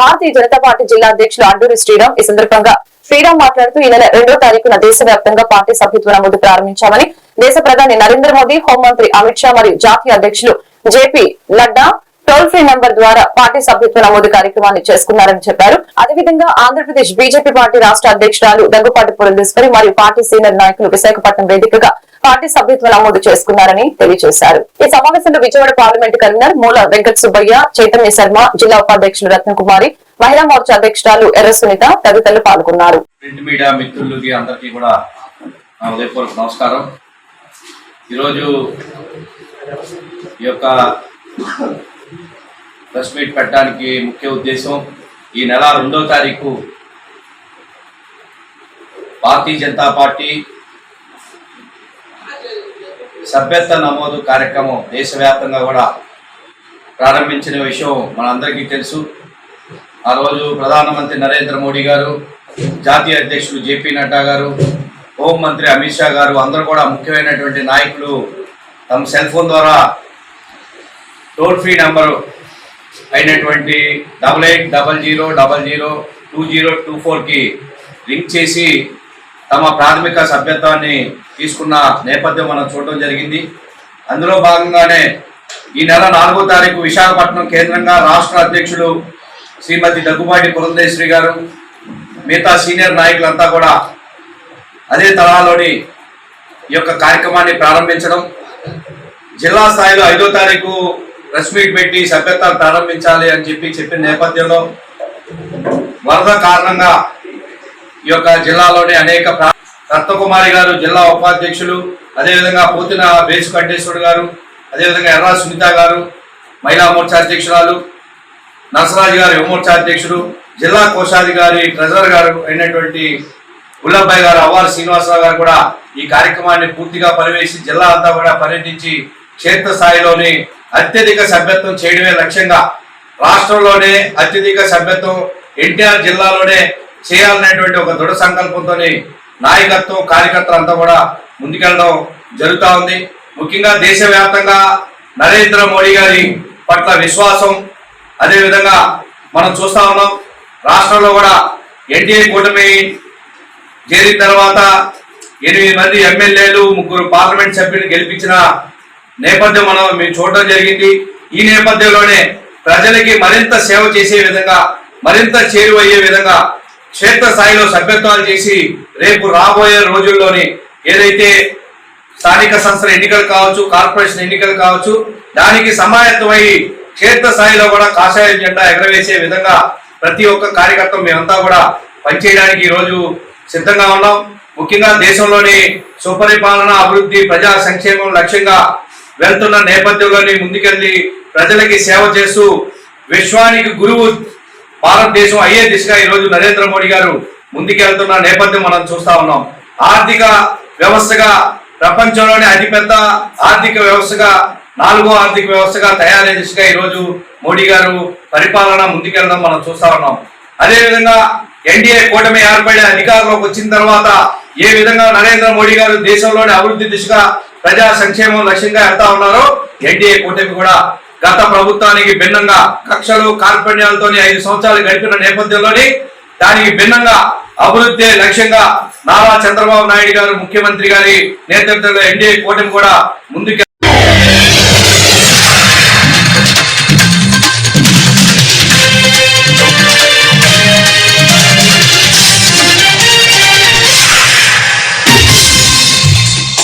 Bharatiya Janata party జిల్లా అధ్యక్షులు అడ్డూరి శ్రీరామ్ ఈ సందర్భంగా శ్రీరామ్ మాట్లాడుతూ ఈ నెల 2వ తారీఖున దేశవ్యాప్తంగా పార్టీ సభ్యత్వ నమోదు ప్రారంభించామని, దేశ ప్రధాని నరేంద్ర మోదీ, హోంమంత్రి అమిత్ షా మరియు జాతీయ అధ్యక్షులు JP Nadda toll free number ద్వారా పార్టీ సభ్యత్వ నమోదు కార్యక్రమాన్ని చేసుకున్నారని చెప్పారు. అదేవిధంగా ఆంధ్రప్రదేశ్ బీజేపీ పార్టీ రాష్ట్ర అధ్యక్షురాలు దగ్గుపాటి పురంధేశ్వరి మరియు పార్టీ సీనియర్ నాయకులు విశాఖపట్నం వేదికగా పార్టీ సభ్యత్వ నమోదు చేసుకున్నారని తెలియజేశారు. ఈ సమావేశంలో విజయవాడ పార్లమెంట్ కన్వీనర్ మూల వెంకట సుబ్బయ్య, చైతన్య శర్మ, జిల్లా ఉపాధ్యక్షులు రత్నకుమారి, మహిళా మోర్చా అధ్యక్షురాలు ఎర్ర సునీత తదితరులు పాల్గొన్నారు. ప్రింట్ మీడియా మిత్రులకి అందరికీ కూడా నా హృదయపూర్వక నమస్కారం. ఈరోజు ఈ యొక్క ప్రెస్ మీట్ పెట్టడానికి ముఖ్య ఉద్దేశం, ఈ నెల 2వ తారీఖు భారతీయ జనతా పార్టీ సభ్యత్వ నమోదు కార్యక్రమం దేశవ్యాప్తంగా కూడా ప్రారంభించిన విషయం మనందరికీ తెలుసు. ఆ రోజు ప్రధానమంత్రి నరేంద్ర మోడీ గారు, జాతీయ అధ్యక్షులు జేపీ నడ్డా గారు, హోంమంత్రి అమిత్ షా గారు అందరూ కూడా ముఖ్యమైనటువంటి నాయకులు తమ సెల్ ఫోన్ ద్వారా టోల్ ఫ్రీ నంబరు అయినటువంటి 8800002024కి లింక్ చేసి తమ ప్రాథమిక సభ్యత్వాన్ని తీసుకున్న నేపథ్యం మనం చూడడం జరిగింది. అందులో భాగంగానే ఈ నెల 4వ తారీఖు విశాఖపట్నం కేంద్రంగా రాష్ట్ర అధ్యక్షులు శ్రీమతి దగ్గుపాటి పురంధేశ్వరి గారు, మిగతా సీనియర్ నాయకులంతా కూడా అదే తరహాలోని ఈ యొక్క కార్యక్రమాన్ని ప్రారంభించడం, జిల్లా స్థాయిలో 5వ తారీఖు ప్రెస్ మీట్ పెట్టి సభ్యత్వాలు ప్రారంభించాలి అని చెప్పిన నేపథ్యంలో వరద కారణంగా ఈ యొక్క జిల్లాలోని అనేక రత్నకుమారి గారు జిల్లా ఉపాధ్యక్షులు, అదేవిధంగా పోతిన బేసు కంఠేశ్వరుడు గారు, అదేవిధంగా ఎర్ర సునీత గారు మహిళా మోర్చా అధ్యక్షురాలు, నరసరాజు గారు యువమోర్చా అధ్యక్షుడు, జిల్లా కోశాధికారి ట్రెజరర్ గారు అయినటువంటి గుల్లబ్బాయి గారు, అవ్వారు శ్రీనివాసరావు గారు కూడా ఈ కార్యక్రమాన్ని పూర్తిగా పర్యవేక్షి జిల్లా అంతా కూడా పర్యటించి క్షేత్ర స్థాయిలోని అత్యధిక సభ్యత్వం చేయడమే లక్ష్యంగా, రాష్ట్రంలోనే అత్యధిక సభ్యత్వం ఎన్టీఆర్ జిల్లాలోనే చేయాలనేటువంటి ఒక దృఢ సంకల్పంతో నాయకత్వం కార్యకర్తలంతా కూడా ముందుకెళ్ళడం జరుగుతూ ఉంది. ముఖ్యంగా దేశవ్యాప్తంగా నరేంద్ర మోడీ గారి పట్ల విశ్వాసం, అదేవిధంగా మనం చూస్తా ఉన్నాం. రాష్ట్రంలో కూడా ఎన్డీఏ కూటమి చేరిన తర్వాత 8 మంది ఎమ్మెల్యేలు, 3 పార్లమెంట్ సభ్యులు గెలిపించిన నేపథ్యం మేము చూడడం జరిగింది. ఈ నేపథ్యంలోనే ప్రజలకి మరింత సేవ చేసే విధంగా, మరింత చేరువయ్యే విధంగా క్షేత్ర స్థాయిలో సభ్యత్వాలు చేసి రేపు రాబోయే రోజుల్లోని ఏదైతే స్థానిక సంస్థల ఎన్నికలు కావచ్చు, కార్పొరేషన్ ఎన్నికలు కావచ్చు, దానికి సమాయత్తమై క్షేత్ర స్థాయిలో కూడా కాషాయ జెండా ఎగరవేసే విధంగా ప్రతి ఒక్క కార్యకర్త మేమంతా కూడా పనిచేయడానికి ఈరోజు సిద్ధంగా ఉన్నాం. ముఖ్యంగా దేశంలోని సుపరిపాలన, అభివృద్ధి, ప్రజా సంక్షేమం లక్ష్యంగా వెళ్తున్న నేపథ్యంలోని ముందుకెళ్లి ప్రజలకి సేవ చేస్తూ విశ్వానికి గురువు భారతదేశం అయ్యే దిశగా ఈరోజు నరేంద్ర మోడీ గారు ముందుకెళ్తున్న నేపథ్యం మనం చూస్తా ఉన్నాం. ఆర్థిక వ్యవస్థగా ప్రపంచంలోనే అతిపెద్ద ఆర్థిక వ్యవస్థగా, 4వ ఆర్థిక వ్యవస్థగా తయారయ్యే దిశగా ఈరోజు మోడీ గారు పరిపాలన ముందుకెళ్ళడం మనం చూస్తా ఉన్నాం. అదేవిధంగా ఎన్డీఏ కూటమి ఏర్పడి అధికారంలోకి వచ్చిన తర్వాత ఏ విధంగా నరేంద్ర మోడీ గారు దేశంలోని అభివృద్ధి దిశగా ప్రజా సంక్షేమం లక్ష్యంగా వెళ్తా ఉన్నారో, ఎన్డీఏ కూటమి కూడా గత ప్రభుత్వానికి భిన్నంగా కక్షలు కార్పణ్యాలతో 5 సంవత్సరాలు గడిపిన నేపథ్యంలోని దానికి భిన్నంగా అభివృద్ధి లక్ష్యంగా నారా చంద్రబాబు నాయుడు గారు ముఖ్యమంత్రి గారి నేతృత్వంలో ఎన్డీఏ కూటమి కూడా ముందుకు